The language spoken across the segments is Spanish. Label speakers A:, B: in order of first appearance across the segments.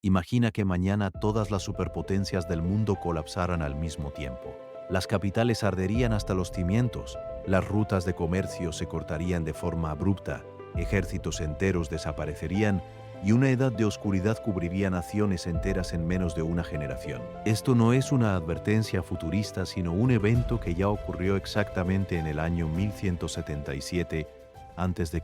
A: Imagina que mañana todas las superpotencias del mundo colapsaran al mismo tiempo. Las capitales arderían hasta los cimientos, las rutas de comercio se cortarían de forma abrupta, ejércitos enteros desaparecerían y una edad de oscuridad cubriría naciones enteras en menos de una generación. Esto no es una advertencia futurista, sino un evento que ya ocurrió exactamente en el año 1177 a.C.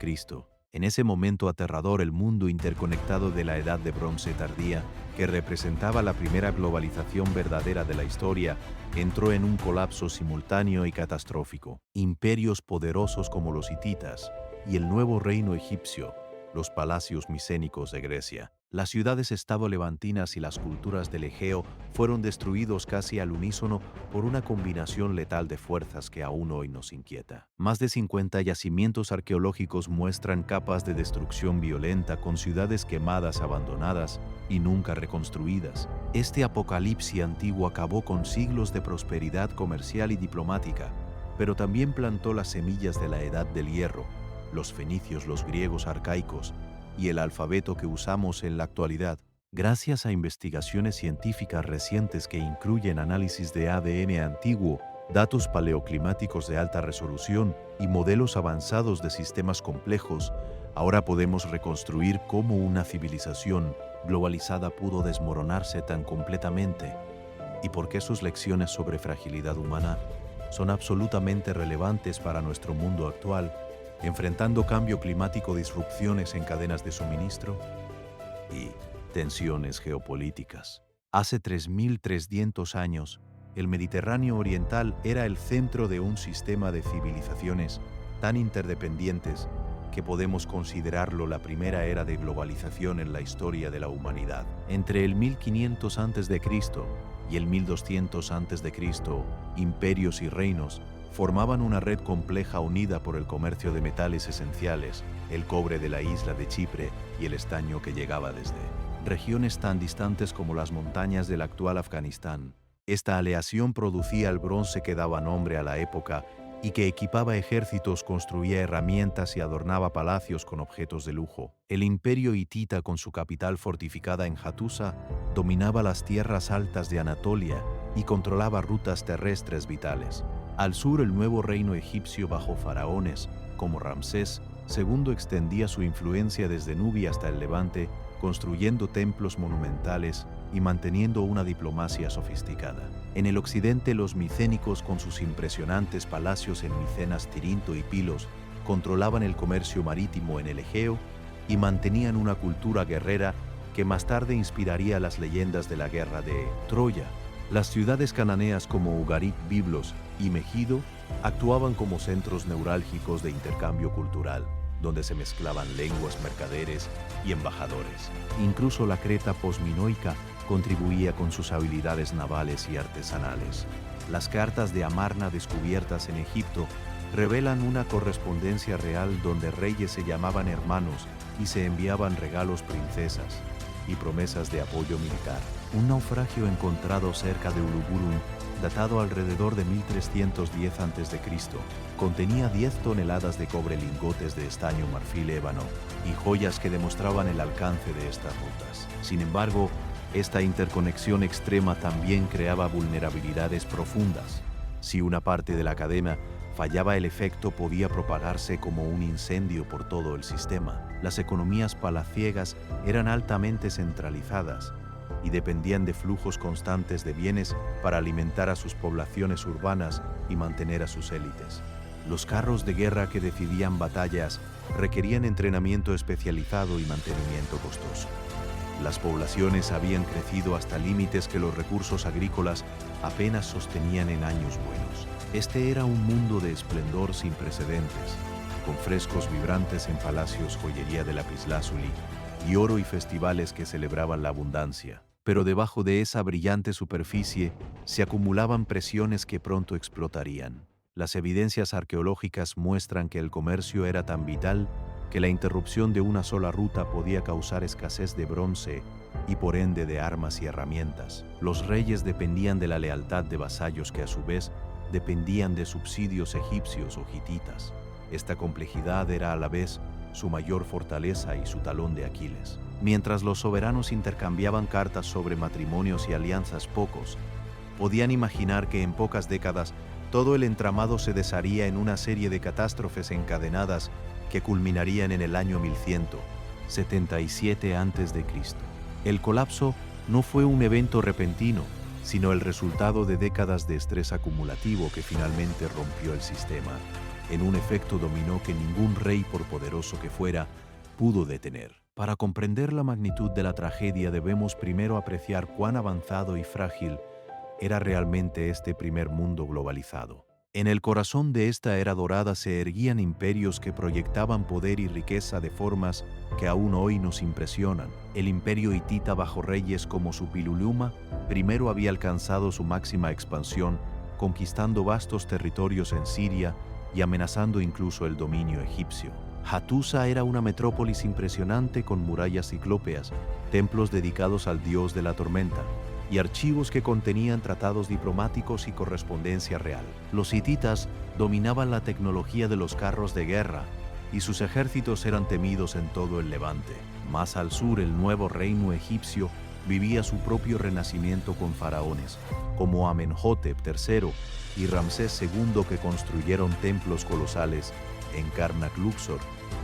A: En ese momento aterrador, el mundo interconectado de la Edad de Bronce tardía, que representaba la primera globalización verdadera de la historia, entró en un colapso simultáneo y catastrófico. Imperios poderosos como los hititas y el nuevo reino egipcio, los palacios micénicos de Grecia, las ciudades estado-levantinas y las culturas del Egeo fueron destruidos casi al unísono por una combinación letal de fuerzas que aún hoy nos inquieta. Más de 50 yacimientos arqueológicos muestran capas de destrucción violenta con ciudades quemadas, abandonadas y nunca reconstruidas. Este apocalipsis antiguo acabó con siglos de prosperidad comercial y diplomática, pero también plantó las semillas de la Edad del Hierro, los fenicios, los griegos arcaicos y el alfabeto que usamos en la actualidad. Gracias a investigaciones científicas recientes que incluyen análisis de ADN antiguo, datos paleoclimáticos de alta resolución y modelos avanzados de sistemas complejos, ahora podemos reconstruir cómo una civilización globalizada pudo desmoronarse tan completamente y por qué sus lecciones sobre fragilidad humana son absolutamente relevantes para nuestro mundo actual, enfrentando cambio climático, disrupciones en cadenas de suministro y tensiones geopolíticas. Hace 3.300 años, el Mediterráneo Oriental era el centro de un sistema de civilizaciones tan interdependientes que podemos considerarlo la primera era de globalización en la historia de la humanidad. Entre el 1500 a.C. y el 1200 a.C., imperios y reinos formaban una red compleja unida por el comercio de metales esenciales, el cobre de la isla de Chipre y el estaño que llegaba desde regiones tan distantes como las montañas del actual Afganistán. Esta aleación producía el bronce que daba nombre a la época y que equipaba ejércitos, construía herramientas y adornaba palacios con objetos de lujo. El imperio hitita, con su capital fortificada en Hattusa, dominaba las tierras altas de Anatolia y controlaba rutas terrestres vitales. Al sur, el nuevo reino egipcio bajo faraones como Ramsés II extendía su influencia desde Nubia hasta el Levante, construyendo templos monumentales y manteniendo una diplomacia sofisticada. En el occidente, los micénicos, con sus impresionantes palacios en Micenas, Tirinto y Pilos, controlaban el comercio marítimo en el Egeo y mantenían una cultura guerrera que más tarde inspiraría las leyendas de la guerra de Troya. Las ciudades cananeas como Ugarit, Biblos y Megido actuaban como centros neurálgicos de intercambio cultural, donde se mezclaban lenguas, mercaderes y embajadores. Incluso la Creta posminoica contribuía con sus habilidades navales y artesanales. Las cartas de Amarna descubiertas en Egipto revelan una correspondencia real donde reyes se llamaban hermanos y se enviaban regalos, princesas y promesas de apoyo militar. Un naufragio encontrado cerca de Uluburun, datado alrededor de 1310 a.C., contenía 10 toneladas de cobre, lingotes de estaño, marfil, ébano y joyas que demostraban el alcance de estas rutas. Sin embargo, esta interconexión extrema también creaba vulnerabilidades profundas. Si una parte de la cadena fallaba, el efecto podía propagarse como un incendio por todo el sistema. Las economías palaciegas eran altamente centralizadas y dependían de flujos constantes de bienes para alimentar a sus poblaciones urbanas y mantener a sus élites. Los carros de guerra que decidían batallas requerían entrenamiento especializado y mantenimiento costoso. Las poblaciones habían crecido hasta límites que los recursos agrícolas apenas sostenían en años buenos. Este era un mundo de esplendor sin precedentes, con frescos vibrantes en palacios, joyería de lapislázuli y oro y festivales que celebraban la abundancia. Pero debajo de esa brillante superficie se acumulaban presiones que pronto explotarían. Las evidencias arqueológicas muestran que el comercio era tan vital que la interrupción de una sola ruta podía causar escasez de bronce y por ende de armas y herramientas. Los reyes dependían de la lealtad de vasallos que a su vez dependían de subsidios egipcios o hititas. Esta complejidad era a la vez su mayor fortaleza y su talón de Aquiles. Mientras los soberanos intercambiaban cartas sobre matrimonios y alianzas, pocos podían imaginar que en pocas décadas todo el entramado se desharía en una serie de catástrofes encadenadas que culminarían en el año 1177 a.C. El colapso no fue un evento repentino, sino el resultado de décadas de estrés acumulativo que finalmente rompió el sistema en un efecto dominó que ningún rey, por poderoso que fuera, pudo detener. Para comprender la magnitud de la tragedia debemos primero apreciar cuán avanzado y frágil era realmente este primer mundo globalizado. En el corazón de esta era dorada se erguían imperios que proyectaban poder y riqueza de formas que aún hoy nos impresionan. El imperio hitita, bajo reyes como Supiluluma, primero había alcanzado su máxima expansión, conquistando vastos territorios en Siria y amenazando incluso el dominio egipcio. Hattusa era una metrópolis impresionante con murallas ciclópeas, templos dedicados al dios de la tormenta, y archivos que contenían tratados diplomáticos y correspondencia real. Los hititas dominaban la tecnología de los carros de guerra y sus ejércitos eran temidos en todo el Levante. Más al sur, el nuevo reino egipcio vivía su propio renacimiento con faraones como Amenhotep III y Ramsés II, que construyeron templos colosales en Karnak Luxor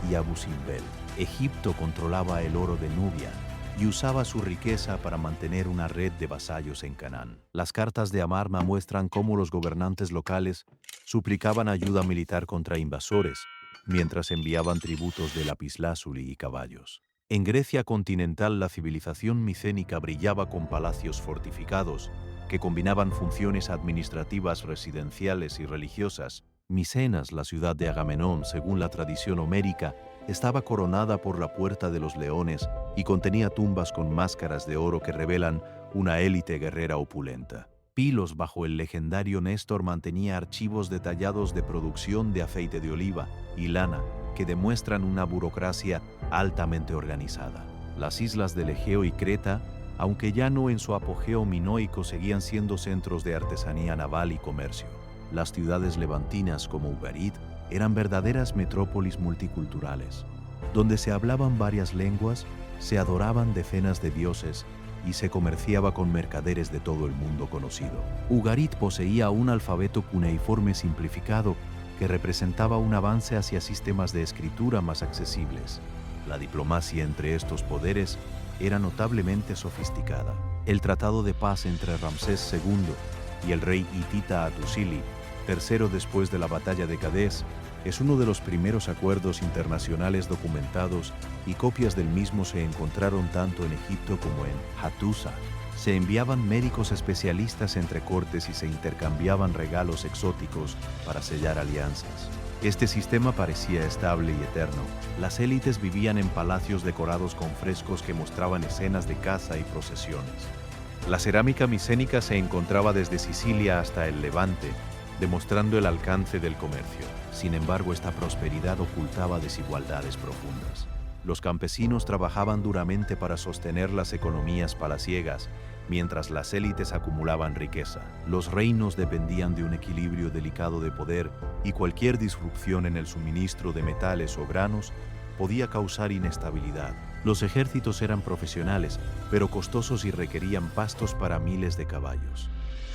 A: y Abu Simbel. Egipto controlaba el oro de Nubia y usaba su riqueza para mantener una red de vasallos en Canaán. Las cartas de Amarna muestran cómo los gobernantes locales suplicaban ayuda militar contra invasores, mientras enviaban tributos de lapislázuli y caballos. En Grecia continental, la civilización micénica brillaba con palacios fortificados que combinaban funciones administrativas, residenciales y religiosas. Micenas, la ciudad de Agamenón, según la tradición homérica, estaba coronada por la Puerta de los Leones y contenía tumbas con máscaras de oro que revelan una élite guerrera opulenta. Pilos, bajo el legendario Néstor, mantenía archivos detallados de producción de aceite de oliva y lana que demuestran una burocracia altamente organizada. Las islas del Egeo y Creta, aunque ya no en su apogeo minoico, seguían siendo centros de artesanía naval y comercio. Las ciudades levantinas como Ugarit eran verdaderas metrópolis multiculturales, donde se hablaban varias lenguas, se adoraban decenas de dioses y se comerciaba con mercaderes de todo el mundo conocido. Ugarit poseía un alfabeto cuneiforme simplificado que representaba un avance hacia sistemas de escritura más accesibles. La diplomacia entre estos poderes era notablemente sofisticada. El tratado de paz entre Ramsés II y el rey hitita Hattusili, tercero después de la batalla de Cadés, es uno de los primeros acuerdos internacionales documentados y copias del mismo se encontraron tanto en Egipto como en Hattusa. Se enviaban médicos especialistas entre cortes y se intercambiaban regalos exóticos para sellar alianzas. Este sistema parecía estable y eterno. Las élites vivían en palacios decorados con frescos que mostraban escenas de caza y procesiones. La cerámica micénica se encontraba desde Sicilia hasta el Levante, demostrando el alcance del comercio. Sin embargo, esta prosperidad ocultaba desigualdades profundas. Los campesinos trabajaban duramente para sostener las economías palaciegas, mientras las élites acumulaban riqueza. Los reinos dependían de un equilibrio delicado de poder y cualquier disrupción en el suministro de metales o granos podía causar inestabilidad. Los ejércitos eran profesionales, pero costosos y requerían pastos para miles de caballos.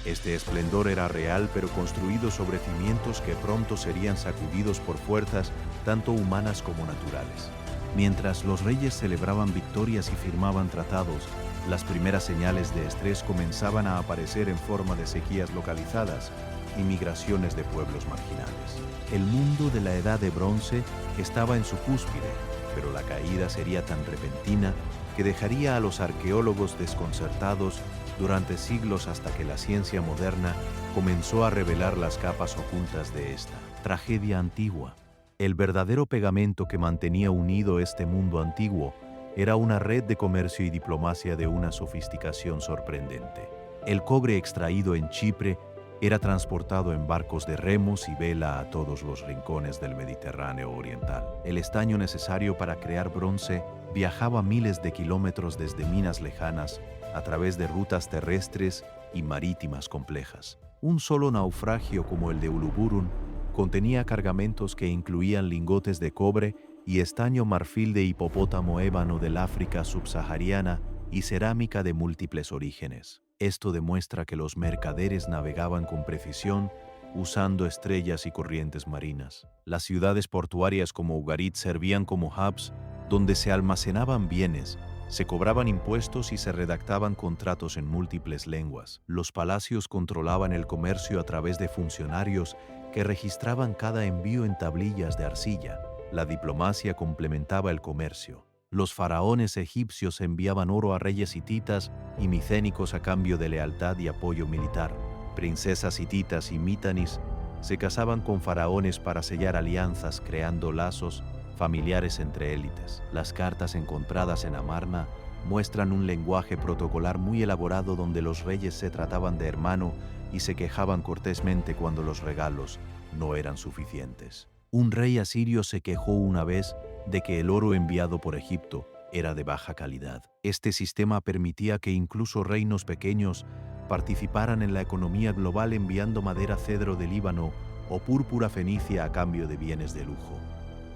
A: Este esplendor era real, pero construido sobre cimientos que pronto serían sacudidos por fuerzas tanto humanas como naturales. Mientras los reyes celebraban victorias y firmaban tratados, las primeras señales de estrés comenzaban a aparecer en forma de sequías localizadas y migraciones de pueblos marginales. El mundo de la Edad de Bronce estaba en su cúspide, pero la caída sería tan repentina que dejaría a los arqueólogos desconcertados durante siglos hasta que la ciencia moderna comenzó a revelar las capas ocultas de esta tragedia antigua. El verdadero pegamento que mantenía unido este mundo antiguo era una red de comercio y diplomacia de una sofisticación sorprendente. El cobre extraído en Chipre era transportado en barcos de remos y vela a todos los rincones del Mediterráneo oriental. El estaño necesario para crear bronce viajaba miles de kilómetros desde minas lejanas a través de rutas terrestres y marítimas complejas. Un solo naufragio como el de Uluburun contenía cargamentos que incluían lingotes de cobre y estaño marfil de hipopótamo ébano del África subsahariana y cerámica de múltiples orígenes. Esto demuestra que los mercaderes navegaban con precisión usando estrellas y corrientes marinas. Las ciudades portuarias como Ugarit servían como hubs donde se almacenaban bienes, se cobraban impuestos y se redactaban contratos en múltiples lenguas. Los palacios controlaban el comercio a través de funcionarios que registraban cada envío en tablillas de arcilla. La diplomacia complementaba el comercio. Los faraones egipcios enviaban oro a reyes hititas y micénicos a cambio de lealtad y apoyo militar. Princesas hititas y mitanis se casaban con faraones para sellar alianzas, creando lazos familiares entre élites. Las cartas encontradas en Amarna muestran un lenguaje protocolar muy elaborado donde los reyes se trataban de hermano y se quejaban cortésmente cuando los regalos no eran suficientes. Un rey asirio se quejó una vez de que el oro enviado por Egipto era de baja calidad. Este sistema permitía que incluso reinos pequeños participaran en la economía global enviando madera cedro de Líbano o púrpura fenicia a cambio de bienes de lujo.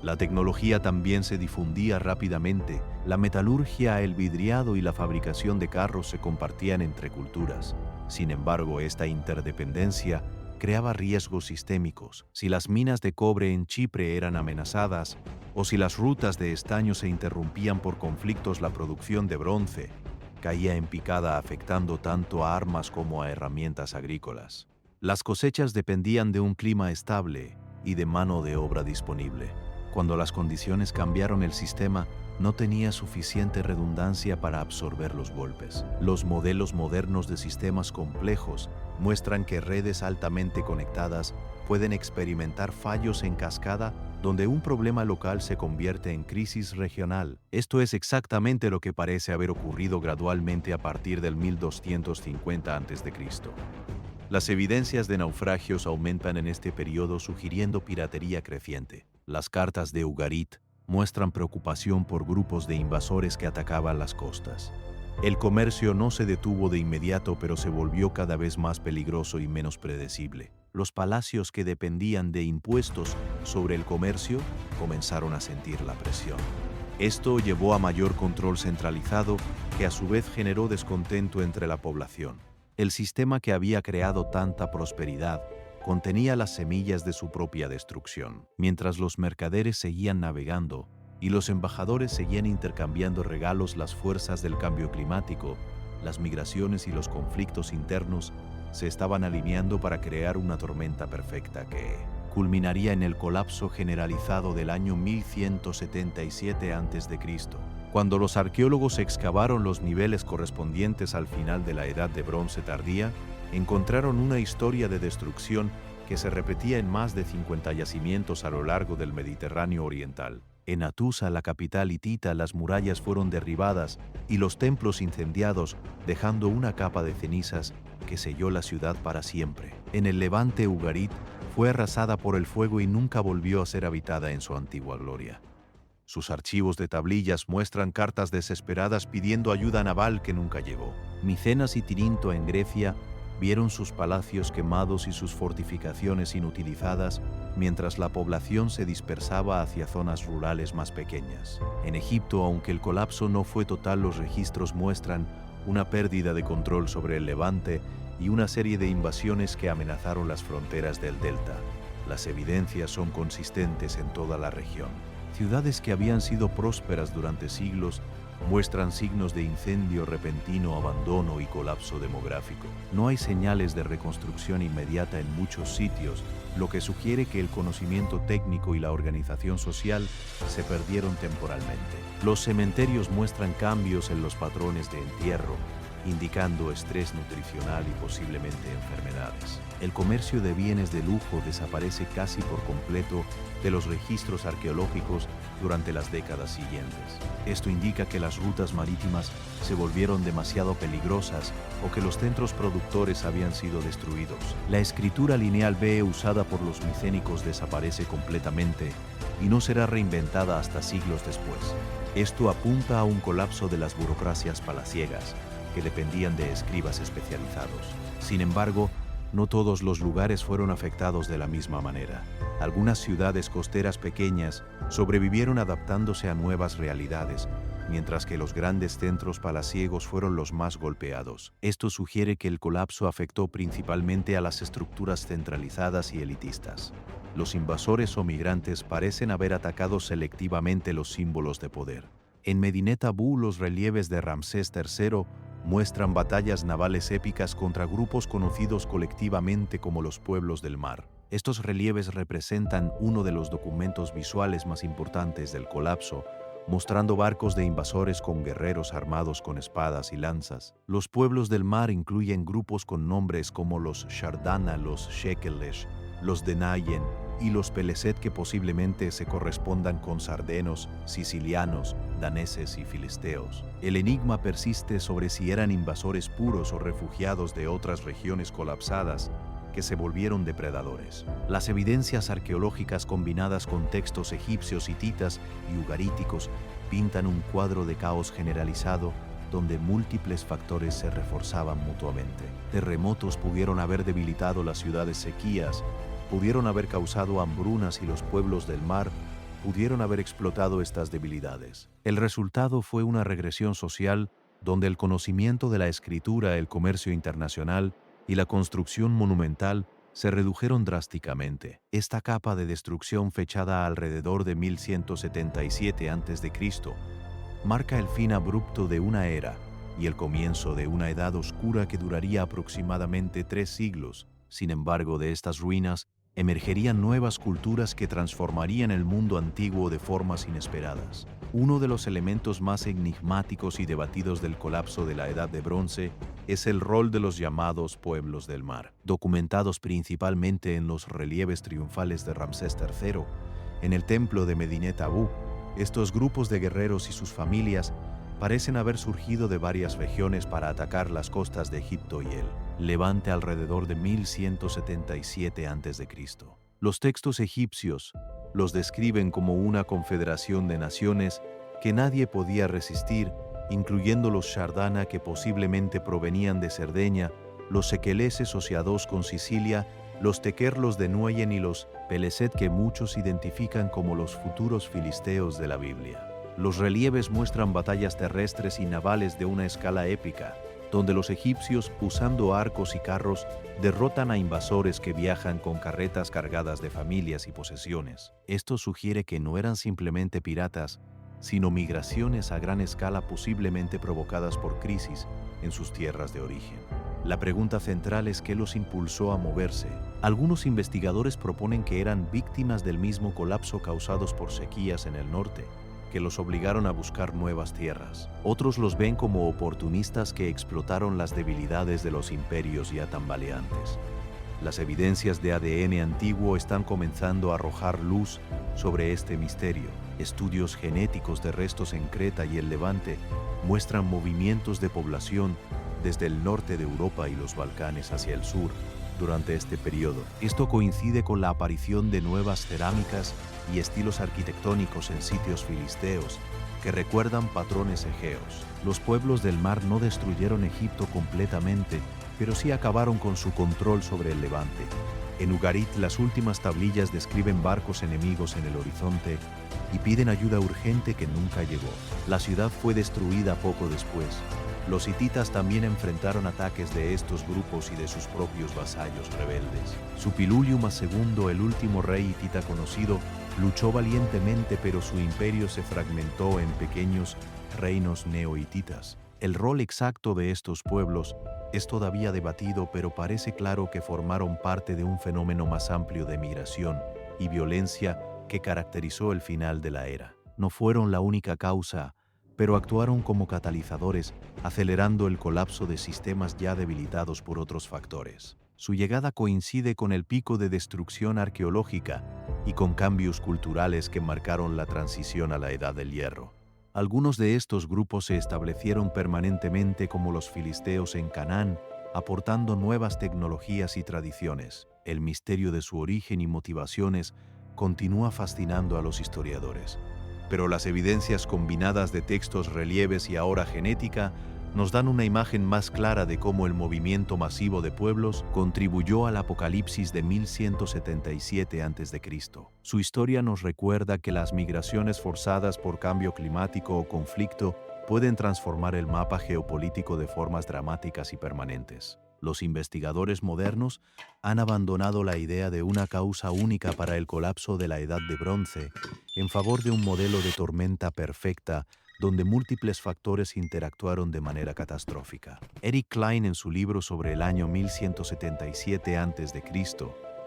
A: La tecnología también se difundía rápidamente. La metalurgia, el vidriado y la fabricación de carros se compartían entre culturas. Sin embargo, esta interdependencia creaba riesgos sistémicos. Si las minas de cobre en Chipre eran amenazadas, o si las rutas de estaño se interrumpían por conflictos, la producción de bronce caía en picada, afectando tanto a armas como a herramientas agrícolas. Las cosechas dependían de un clima estable y de mano de obra disponible. Cuando las condiciones cambiaron, el sistema no tenía suficiente redundancia para absorber los golpes. Los modelos modernos de sistemas complejos muestran que redes altamente conectadas pueden experimentar fallos en cascada donde un problema local se convierte en crisis regional. Esto es exactamente lo que parece haber ocurrido gradualmente a partir del 1250 a.C. Las evidencias de naufragios aumentan en este periodo, sugiriendo piratería creciente. Las cartas de Ugarit muestran preocupación por grupos de invasores que atacaban las costas. El comercio no se detuvo de inmediato, pero se volvió cada vez más peligroso y menos predecible. Los palacios que dependían de impuestos sobre el comercio comenzaron a sentir la presión. Esto llevó a mayor control centralizado, que a su vez generó descontento entre la población. El sistema que había creado tanta prosperidad contenía las semillas de su propia destrucción. Mientras los mercaderes seguían navegando y los embajadores seguían intercambiando regalos, las fuerzas del cambio climático, las migraciones y los conflictos internos se estaban alineando para crear una tormenta perfecta que culminaría en el colapso generalizado del año 1177 a.C. Cuando los arqueólogos excavaron los niveles correspondientes al final de la Edad de Bronce tardía, encontraron una historia de destrucción que se repetía en más de 50 yacimientos a lo largo del Mediterráneo oriental. En Atusa, la capital hitita, las murallas fueron derribadas y los templos incendiados, dejando una capa de cenizas que selló la ciudad para siempre. En el Levante, Ugarit fue arrasada por el fuego y nunca volvió a ser habitada en su antigua gloria. Sus archivos de tablillas muestran cartas desesperadas pidiendo ayuda naval que nunca llegó. Micenas y Tirinto, en Grecia, vieron sus palacios quemados y sus fortificaciones inutilizadas, mientras la población se dispersaba hacia zonas rurales más pequeñas. En Egipto, aunque el colapso no fue total, los registros muestran una pérdida de control sobre el Levante y una serie de invasiones que amenazaron las fronteras del delta. Las evidencias son consistentes en toda la región. Ciudades que habían sido prósperas durante siglos muestran signos de incendio repentino, abandono y colapso demográfico. No hay señales de reconstrucción inmediata en muchos sitios, lo que sugiere que el conocimiento técnico y la organización social se perdieron temporalmente. Los cementerios muestran cambios en los patrones de entierro, indicando estrés nutricional y posiblemente enfermedades. El comercio de bienes de lujo desaparece casi por completo de los registros arqueológicos durante las décadas siguientes. Esto indica que las rutas marítimas se volvieron demasiado peligrosas o que los centros productores habían sido destruidos. La escritura lineal B usada por los micénicos desaparece completamente y no será reinventada hasta siglos después. Esto apunta a un colapso de las burocracias palaciegas, que dependían de escribas especializados. Sin embargo, No todos los lugares fueron afectados de la misma manera. Algunas ciudades costeras pequeñas sobrevivieron adaptándose a nuevas realidades, mientras que los grandes centros palaciegos fueron los más golpeados. Esto sugiere que el colapso afectó principalmente a las estructuras centralizadas y elitistas. Los invasores o migrantes parecen haber atacado selectivamente los símbolos de poder. En Medinet Abu, los relieves de Ramsés III muestran batallas navales épicas contra grupos conocidos colectivamente como los pueblos del mar. Estos relieves representan uno de los documentos visuales más importantes del colapso, mostrando barcos de invasores con guerreros armados con espadas y lanzas. Los pueblos del mar incluyen grupos con nombres como los Shardana, los Shekelesh, los Denayen y los Peleset, que posiblemente se correspondan con sardenos, sicilianos, daneses y filisteos. El enigma persiste sobre si eran invasores puros o refugiados de otras regiones colapsadas que se volvieron depredadores. Las evidencias arqueológicas combinadas con textos egipcios, hititas y ugaríticos pintan un cuadro de caos generalizado donde múltiples factores se reforzaban mutuamente. Terremotos pudieron haber debilitado las ciudades, sequías pudieron haber causado hambrunas y los pueblos del mar pudieron haber explotado estas debilidades. El resultado fue una regresión social donde el conocimiento de la escritura, el comercio internacional y la construcción monumental se redujeron drásticamente. Esta capa de destrucción, fechada alrededor de 1177 a.C., marca el fin abrupto de una era y el comienzo de una edad oscura que duraría aproximadamente 3 siglos. Sin embargo, de estas ruinas emergerían nuevas culturas que transformarían el mundo antiguo de formas inesperadas. Uno de los elementos más enigmáticos y debatidos del colapso de la Edad de Bronce es el rol de los llamados pueblos del mar, documentados principalmente en los relieves triunfales de Ramsés III. En el templo de Medinet Abu, estos grupos de guerreros y sus familias parecen haber surgido de varias regiones para atacar las costas de Egipto y el Levante alrededor de 1177 a.C. Los textos egipcios los describen como una confederación de naciones que nadie podía resistir, incluyendo los Shardana, que posiblemente provenían de Cerdeña, los Sequeleses asociados con Sicilia, los Tequerlos de Nueyen y los Peleset, que muchos identifican como los futuros filisteos de la Biblia. Los relieves muestran batallas terrestres y navales de una escala épica, donde los egipcios, usando arcos y carros, derrotan a invasores que viajan con carretas cargadas de familias y posesiones. Esto sugiere que no eran simplemente piratas, sino migraciones a gran escala posiblemente provocadas por crisis en sus tierras de origen. La pregunta central es qué los impulsó a moverse. Algunos investigadores proponen que eran víctimas del mismo colapso causados por sequías en el norte, que los obligaron a buscar nuevas tierras. Otros los ven como oportunistas que explotaron las debilidades de los imperios ya tambaleantes. Las evidencias de ADN antiguo están comenzando a arrojar luz sobre este misterio. Estudios genéticos de restos en Creta y el Levante muestran movimientos de población desde el norte de Europa y los Balcanes hacia el sur durante este periodo. Esto coincide con la aparición de nuevas cerámicas y estilos arquitectónicos en sitios filisteos que recuerdan patrones egeos. Los pueblos del mar no destruyeron Egipto completamente, pero sí acabaron con su control sobre el Levante. En Ugarit, las últimas tablillas describen barcos enemigos en el horizonte y piden ayuda urgente que nunca llegó. La ciudad fue destruida poco después. Los hititas también enfrentaron ataques de estos grupos y de sus propios vasallos rebeldes. Suppiluliuma II, el último rey hitita conocido, luchó valientemente, pero su imperio se fragmentó en pequeños reinos neo-hititas. El rol exacto de estos pueblos es todavía debatido, pero parece claro que formaron parte de un fenómeno más amplio de migración y violencia que caracterizó el final de la era. No fueron la única causa, pero actuaron como catalizadores, acelerando el colapso de sistemas ya debilitados por otros factores. Su llegada coincide con el pico de destrucción arqueológica y con cambios culturales que marcaron la transición a la Edad del Hierro. Algunos de estos grupos se establecieron permanentemente, como los filisteos en Canaán, aportando nuevas tecnologías y tradiciones. El misterio de su origen y motivaciones continúa fascinando a los historiadores, pero las evidencias combinadas de textos, relieves y ahora genética nos dan una imagen más clara de cómo el movimiento masivo de pueblos contribuyó al apocalipsis de 1177 a.C. Su historia nos recuerda que las migraciones forzadas por cambio climático o conflicto pueden transformar el mapa geopolítico de formas dramáticas y permanentes. Los investigadores modernos han abandonado la idea de una causa única para el colapso de la Edad de Bronce en favor de un modelo de tormenta perfecta donde múltiples factores interactuaron de manera catastrófica. Eric Klein, en su libro sobre el año 1177 a.C.,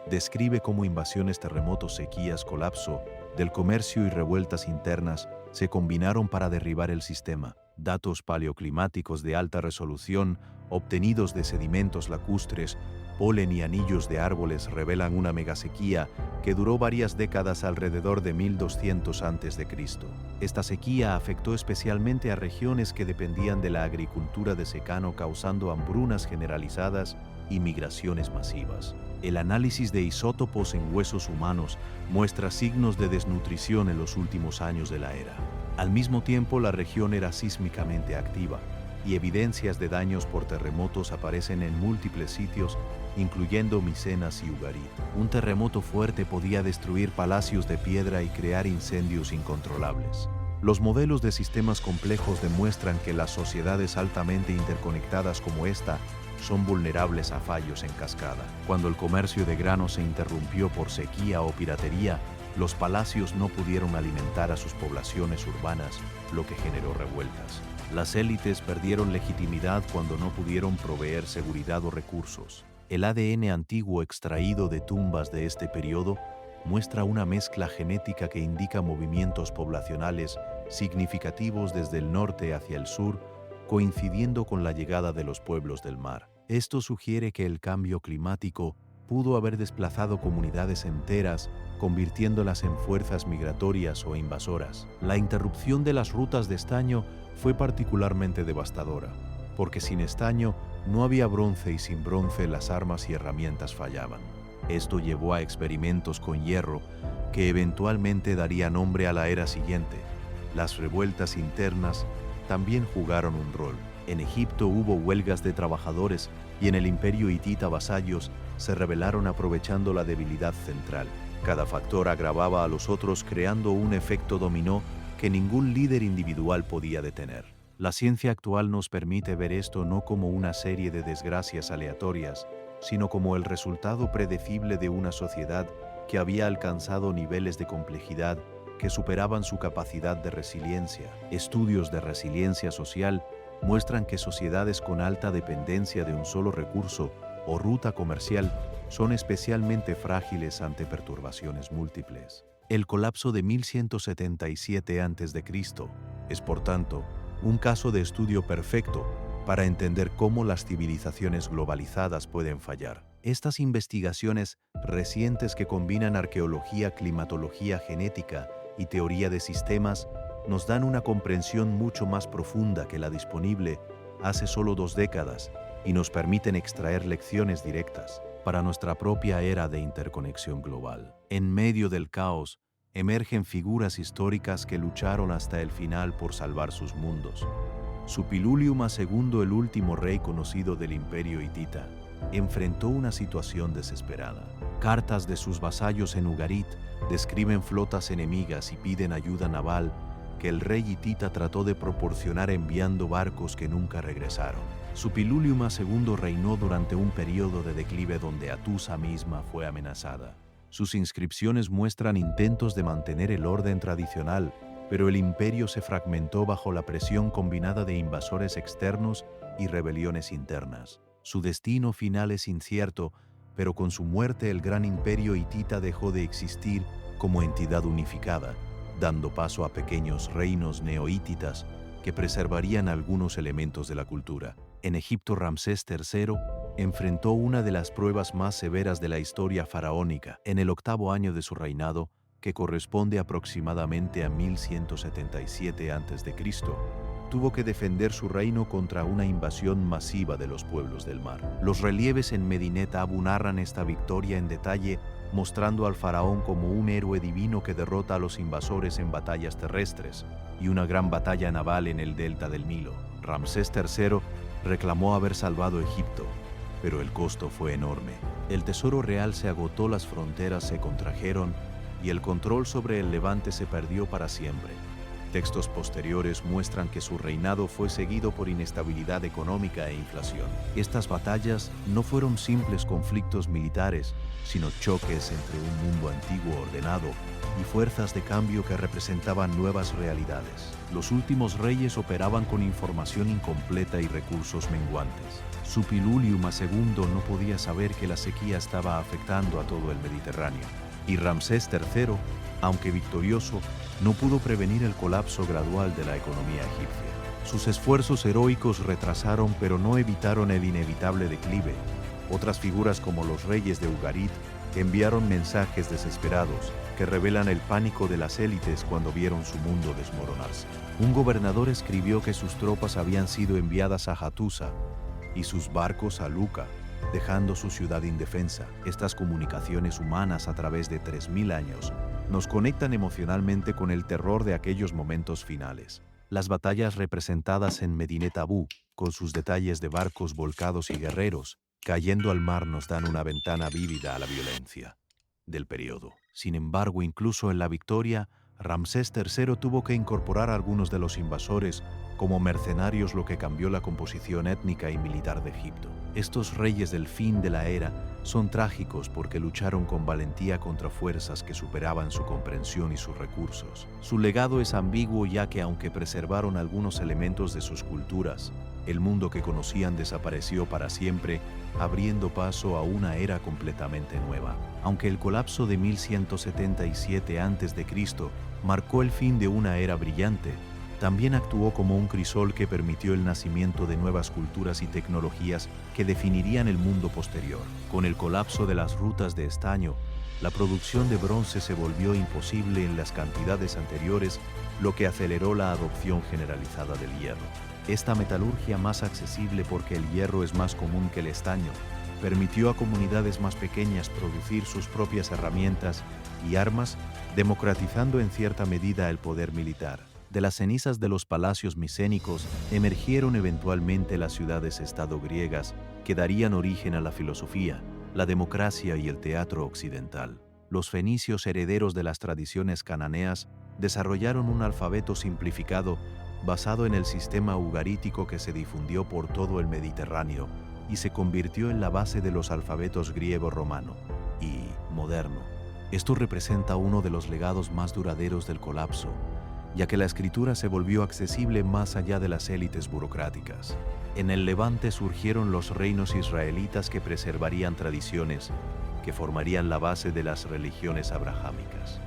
A: describe cómo invasiones, terremotos, sequías, colapso del comercio y revueltas internas se combinaron para derribar el sistema. Datos paleoclimáticos de alta resolución obtenidos de sedimentos lacustres, polen y anillos de árboles revelan una megasequía que duró varias décadas alrededor de 1200 a.C. Esta sequía afectó especialmente a regiones que dependían de la agricultura de secano, causando hambrunas generalizadas y migraciones masivas. El análisis de isótopos en huesos humanos muestra signos de desnutrición en los últimos años de la era. Al mismo tiempo, la región era sísmicamente activa y evidencias de daños por terremotos aparecen en múltiples sitios, incluyendo Micenas y Ugarit. Un terremoto fuerte podía destruir palacios de piedra y crear incendios incontrolables. Los modelos de sistemas complejos demuestran que las sociedades altamente interconectadas como esta son vulnerables a fallos en cascada. Cuando el comercio de grano se interrumpió por sequía o piratería, los palacios no pudieron alimentar a sus poblaciones urbanas, lo que generó revueltas. Las élites perdieron legitimidad cuando no pudieron proveer seguridad o recursos. El ADN antiguo extraído de tumbas de este periodo muestra una mezcla genética que indica movimientos poblacionales significativos desde el norte hacia el sur, coincidiendo con la llegada de los pueblos del mar. Esto sugiere que el cambio climático pudo haber desplazado comunidades enteras, convirtiéndolas en fuerzas migratorias o invasoras. La interrupción de las rutas de estaño fue particularmente devastadora, porque sin estaño no había bronce y sin bronce las armas y herramientas fallaban. Esto llevó a experimentos con hierro que eventualmente daría nombre a la era siguiente. Las revueltas internas también jugaron un rol. En Egipto hubo huelgas de trabajadores y en el imperio hitita vasallos se rebelaron aprovechando la debilidad central. Cada factor agravaba a los otros, creando un efecto dominó que ningún líder individual podía detener. La ciencia actual nos permite ver esto no como una serie de desgracias aleatorias, sino como el resultado predecible de una sociedad que había alcanzado niveles de complejidad que superaban su capacidad de resiliencia. Estudios de resiliencia social muestran que sociedades con alta dependencia de un solo recurso o ruta comercial son especialmente frágiles ante perturbaciones múltiples. El colapso de 1177 a.C. es, por tanto, un caso de estudio perfecto para entender cómo las civilizaciones globalizadas pueden fallar. Estas investigaciones recientes que combinan arqueología, climatología, genética y teoría de sistemas nos dan una comprensión mucho más profunda que la disponible hace solo 2 décadas y nos permiten extraer lecciones directas para nuestra propia era de interconexión global. En medio del caos, emergen figuras históricas que lucharon hasta el final por salvar sus mundos. Suppiluliuma II, el último rey conocido del imperio hitita, enfrentó una situación desesperada. Cartas de sus vasallos en Ugarit describen flotas enemigas y piden ayuda naval que el rey hitita trató de proporcionar enviando barcos que nunca regresaron. Suppiluliuma II reinó durante un periodo de declive donde Hattusa misma fue amenazada. Sus inscripciones muestran intentos de mantener el orden tradicional, pero el imperio se fragmentó bajo la presión combinada de invasores externos y rebeliones internas. Su destino final es incierto, pero con su muerte el gran imperio hitita dejó de existir como entidad unificada, dando paso a pequeños reinos neohítitas que preservarían algunos elementos de la cultura. En Egipto, Ramsés III enfrentó una de las pruebas más severas de la historia faraónica. En el 8º año de su reinado, que corresponde aproximadamente a 1177 a.C., tuvo que defender su reino contra una invasión masiva de los pueblos del mar. Los relieves en Medinet Abu narran esta victoria en detalle, mostrando al faraón como un héroe divino que derrota a los invasores en batallas terrestres y una gran batalla naval en el delta del Nilo. Ramsés III reclamó haber salvado Egipto, pero el costo fue enorme. El tesoro real se agotó, las fronteras se contrajeron y el control sobre el Levante se perdió para siempre. Textos posteriores muestran que su reinado fue seguido por inestabilidad económica e inflación. Estas batallas no fueron simples conflictos militares, sino choques entre un mundo antiguo ordenado y fuerzas de cambio que representaban nuevas realidades. Los últimos reyes operaban con información incompleta y recursos menguantes. Suppiluliuma II no podía saber que la sequía estaba afectando a todo el Mediterráneo. Y Ramsés III, aunque victorioso, no pudo prevenir el colapso gradual de la economía egipcia. Sus esfuerzos heroicos retrasaron pero no evitaron el inevitable declive. Otras figuras como los reyes de Ugarit enviaron mensajes desesperados que revelan el pánico de las élites cuando vieron su mundo desmoronarse. Un gobernador escribió que sus tropas habían sido enviadas a Hattusa y sus barcos a Luca, dejando su ciudad indefensa. Estas comunicaciones humanas a través de 3000 años nos conectan emocionalmente con el terror de aquellos momentos finales. Las batallas representadas en Medinet Abú, con sus detalles de barcos volcados y guerreros cayendo al mar, nos dan una ventana vívida a la violencia del periodo. Sin embargo, incluso en la victoria, Ramsés III tuvo que incorporar a algunos de los invasores como mercenarios, lo que cambió la composición étnica y militar de Egipto. Estos reyes del fin de la era son trágicos porque lucharon con valentía contra fuerzas que superaban su comprensión y sus recursos. Su legado es ambiguo, ya que aunque preservaron algunos elementos de sus culturas, el mundo que conocían desapareció para siempre, abriendo paso a una era completamente nueva. Aunque el colapso de 1177 a.C. marcó el fin de una era brillante, también actuó como un crisol que permitió el nacimiento de nuevas culturas y tecnologías que definirían el mundo posterior. Con el colapso de las rutas de estaño, la producción de bronce se volvió imposible en las cantidades anteriores, lo que aceleró la adopción generalizada del hierro. Esta metalurgia, más accesible porque el hierro es más común que el estaño, permitió a comunidades más pequeñas producir sus propias herramientas y armas, democratizando en cierta medida el poder militar. De las cenizas de los palacios micénicos emergieron eventualmente las ciudades-estado griegas que darían origen a la filosofía, la democracia y el teatro occidental. Los fenicios, herederos de las tradiciones cananeas, desarrollaron un alfabeto simplificado basado en el sistema ugarítico que se difundió por todo el Mediterráneo y se convirtió en la base de los alfabetos griego-romano y moderno. Esto representa uno de los legados más duraderos del colapso, ya que la escritura se volvió accesible más allá de las élites burocráticas. En el Levante surgieron los reinos israelitas que preservarían tradiciones que formarían la base de las religiones abrahámicas.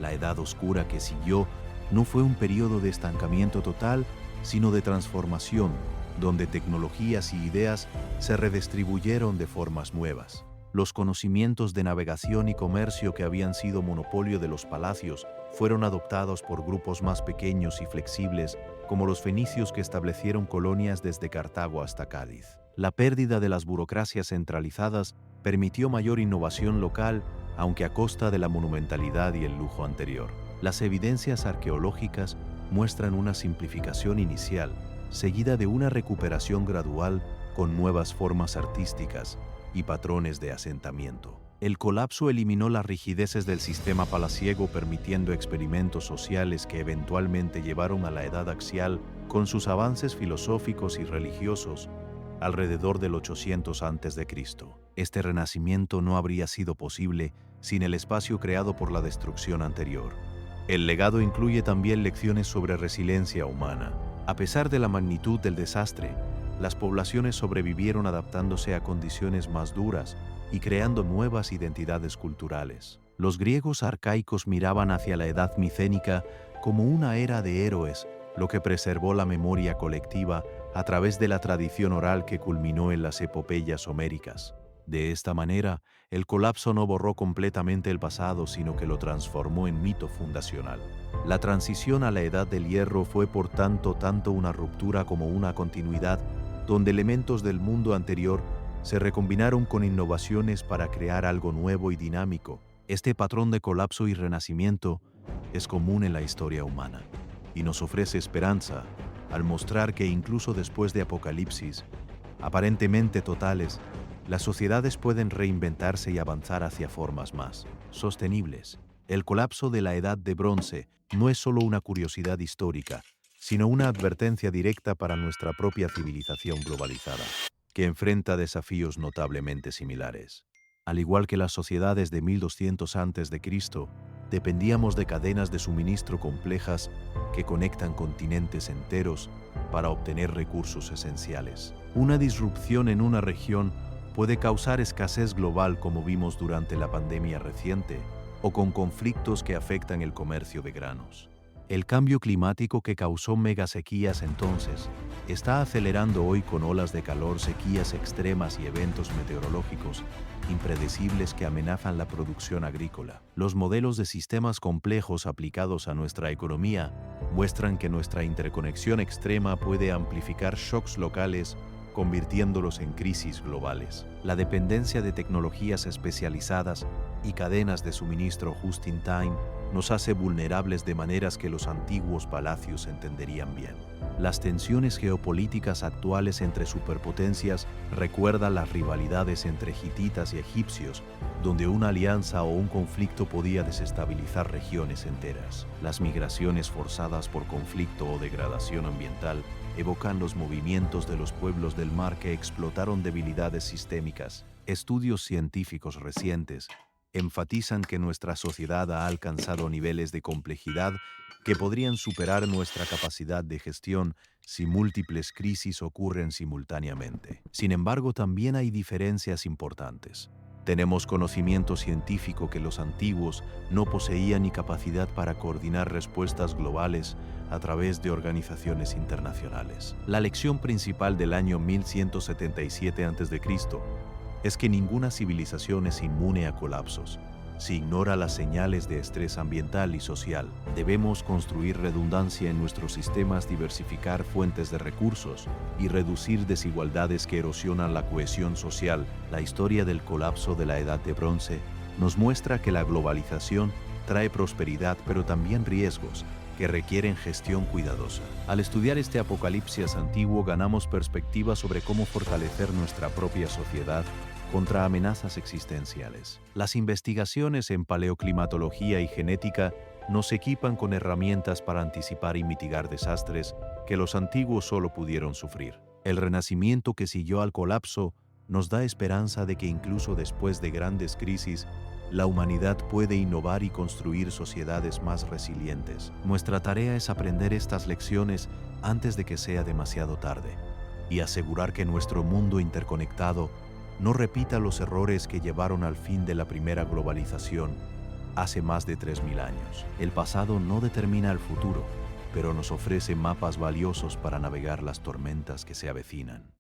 A: La Edad Oscura que siguió no fue un periodo de estancamiento total, sino de transformación, donde tecnologías y ideas se redistribuyeron de formas nuevas. Los conocimientos de navegación y comercio que habían sido monopolio de los palacios fueron adoptados por grupos más pequeños y flexibles, como los fenicios que establecieron colonias desde Cartago hasta Cádiz. La pérdida de las burocracias centralizadas permitió mayor innovación local, aunque a costa de la monumentalidad y el lujo anterior. Las evidencias arqueológicas muestran una simplificación inicial, seguida de una recuperación gradual con nuevas formas artísticas y patrones de asentamiento. El colapso eliminó las rigideces del sistema palaciego, permitiendo experimentos sociales que eventualmente llevaron a la Edad Axial con sus avances filosóficos y religiosos alrededor del 800 a.C. Este renacimiento no habría sido posible sin el espacio creado por la destrucción anterior. El legado incluye también lecciones sobre resiliencia humana. A pesar de la magnitud del desastre, las poblaciones sobrevivieron adaptándose a condiciones más duras y creando nuevas identidades culturales. Los griegos arcaicos miraban hacia la edad micénica como una era de héroes, lo que preservó la memoria colectiva a través de la tradición oral que culminó en las epopeyas homéricas. De esta manera, el colapso no borró completamente el pasado, sino que lo transformó en mito fundacional. La transición a la Edad del Hierro fue por tanto una ruptura como una continuidad, donde elementos del mundo anterior se recombinaron con innovaciones para crear algo nuevo y dinámico. Este patrón de colapso y renacimiento es común en la historia humana y nos ofrece esperanza al mostrar que incluso después de apocalipsis, aparentemente totales, las sociedades pueden reinventarse y avanzar hacia formas más sostenibles. El colapso de la Edad de Bronce no es solo una curiosidad histórica, sino una advertencia directa para nuestra propia civilización globalizada, que enfrenta desafíos notablemente similares. Al igual que las sociedades de 1200 a.C., dependíamos de cadenas de suministro complejas que conectan continentes enteros para obtener recursos esenciales. Una disrupción en una región puede causar escasez global, como vimos durante la pandemia reciente, o con conflictos que afectan el comercio de granos. El cambio climático que causó megasequías entonces está acelerando hoy con olas de calor, sequías extremas y eventos meteorológicos impredecibles que amenazan la producción agrícola. Los modelos de sistemas complejos aplicados a nuestra economía muestran que nuestra interconexión extrema puede amplificar shocks locales, convirtiéndolos en crisis globales. La dependencia de tecnologías especializadas y cadenas de suministro just-in-time nos hace vulnerables de maneras que los antiguos palacios entenderían bien. Las tensiones geopolíticas actuales entre superpotencias recuerdan las rivalidades entre hititas y egipcios, donde una alianza o un conflicto podía desestabilizar regiones enteras. Las migraciones forzadas por conflicto o degradación ambiental evocan los movimientos de los pueblos del mar que explotaron debilidades sistémicas. Estudios científicos recientes enfatizan que nuestra sociedad ha alcanzado niveles de complejidad que podrían superar nuestra capacidad de gestión si múltiples crisis ocurren simultáneamente. Sin embargo, también hay diferencias importantes. Tenemos conocimiento científico que los antiguos no poseían ni capacidad para coordinar respuestas globales a través de organizaciones internacionales. La lección principal del año 1177 a.C. es que ninguna civilización es inmune a colapsos. Si ignora las señales de estrés ambiental y social, debemos construir redundancia en nuestros sistemas, diversificar fuentes de recursos y reducir desigualdades que erosionan la cohesión social. La historia del colapso de la Edad de Bronce nos muestra que la globalización trae prosperidad, pero también riesgos que requieren gestión cuidadosa. Al estudiar este apocalipsis antiguo, ganamos perspectiva sobre cómo fortalecer nuestra propia sociedad contra amenazas existenciales. Las investigaciones en paleoclimatología y genética nos equipan con herramientas para anticipar y mitigar desastres que los antiguos solo pudieron sufrir. El renacimiento que siguió al colapso nos da esperanza de que incluso después de grandes crisis, la humanidad puede innovar y construir sociedades más resilientes. Nuestra tarea es aprender estas lecciones antes de que sea demasiado tarde y asegurar que nuestro mundo interconectado no repita los errores que llevaron al fin de la primera globalización hace más de 3000 años. El pasado no determina el futuro, pero nos ofrece mapas valiosos para navegar las tormentas que se avecinan.